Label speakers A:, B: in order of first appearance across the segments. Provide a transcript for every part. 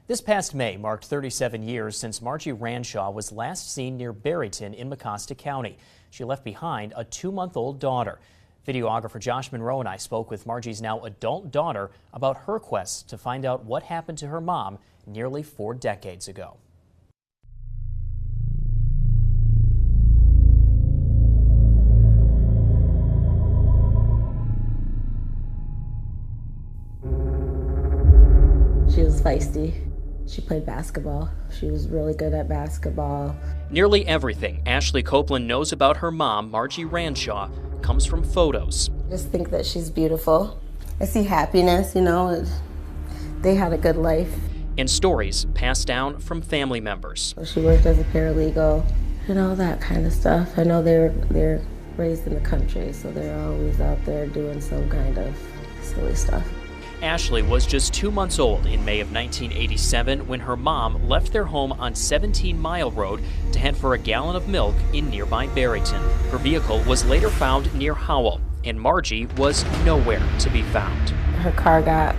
A: This past May marked 37 years since Margie Ranshaw was last seen near Barryton in Mecosta County. She left behind a 2-month-old daughter. Videographer Josh Monroe and I spoke with Margie's now adult daughter about her quest to find out what happened to her mom nearly 4 decades ago.
B: She was feisty. She played basketball. She was really good at basketball.
A: Nearly everything Ashley Copeland knows about her mom, Margie Ranshaw, comes from photos.
B: I just think that she's beautiful. I see happiness, they had a good life.
A: And stories passed down from family members.
B: She worked as a paralegal and all that kind of stuff. I know they're raised in the country, so they're always out there doing some kind of silly stuff.
A: Ashley was just 2 months old in May of 1987 when her mom left their home on 17 Mile Road to head for a gallon of milk in nearby Barryton. Her vehicle was later found near Howell, and Margie was nowhere to be found.
B: Her car got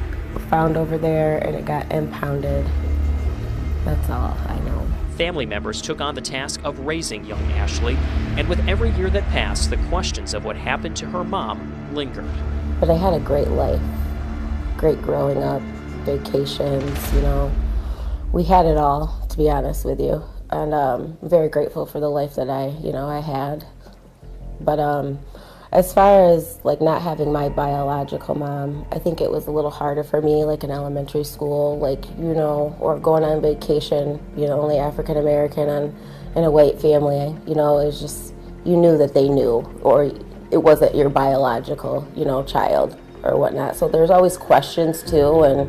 B: found over there and it got impounded. That's all I know.
A: Family members took on the task of raising young Ashley, and with every year that passed, the questions of what happened to her mom lingered.
B: But I had a great life. Great growing up, vacations, we had it all, to be honest with you. And I'm very grateful for the life that I had. But as far as not having my biological mom, I think it was a little harder for me, in elementary school, or going on vacation, only African American and in a white family, it was just, you knew that they knew, or it wasn't your biological, child or whatnot. So there's always questions too, and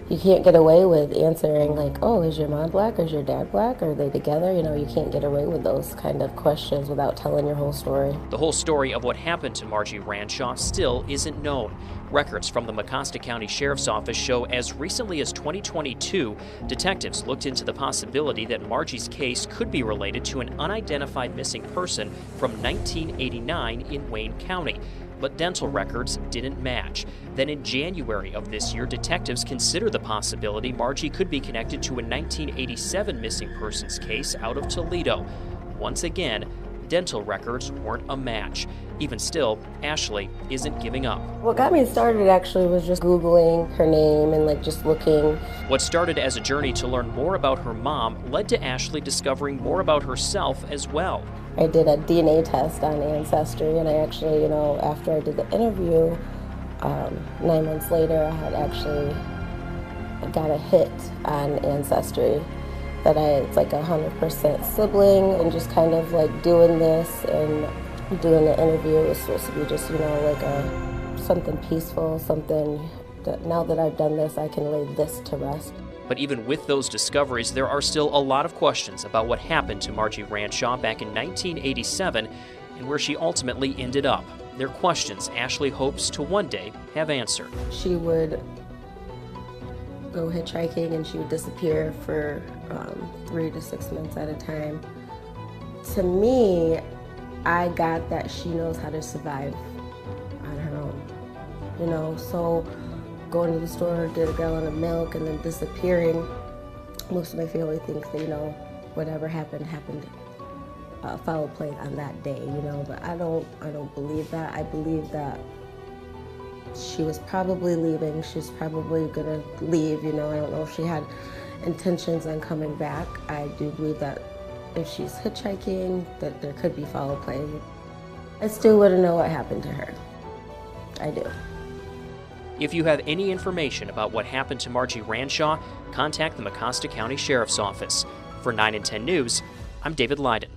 B: you can't get away with answering oh, is your mom black, or is your dad black, are they together? You can't get away with those kind of questions without telling your whole story.
A: The whole story of what happened to Margie Ranshaw still isn't known. Records from the Mecosta County Sheriff's Office show as recently as 2022, detectives looked into the possibility that Margie's case could be related to an unidentified missing person from 1989 in Wayne County. But dental records didn't match. Then in January of this year, detectives considered the possibility Margie could be connected to a 1987 missing persons case out of Toledo. Once again, dental records weren't a match. Even still, Ashley isn't giving up.
B: What got me started actually was just Googling her name and just looking.
A: What started as a journey to learn more about her mom led to Ashley discovering more about herself as well.
B: I did a DNA test on Ancestry, and I actually, after I did the interview, 9 months later, I had actually got a hit on Ancestry. That it's 100% sibling, and just kind of doing this and doing the interview was supposed to be just, something peaceful, something that now that I've done this, I can lay this to rest.
A: But even with those discoveries, there are still a lot of questions about what happened to Margie Ranshaw back in 1987 and where she ultimately ended up. They're questions Ashley hopes to one day have answered.
B: She would go hitchhiking and she would disappear for 3 to 6 months at a time. To me, I got that she knows how to survive on her own, so going to the store, get a gallon of milk, and then disappearing. Most of my family thinks that, whatever happened, foul play on that day, but I don't believe that. I believe that she was probably leaving. She's probably gonna leave, I don't know if she had intentions on coming back. I do believe that if she's hitchhiking, that there could be foul play. I still want to know what happened to her. I do.
A: If you have any information about what happened to Margie Ranshaw, contact the Mecosta County Sheriff's Office. For 9 and 10 News, I'm David Leiden.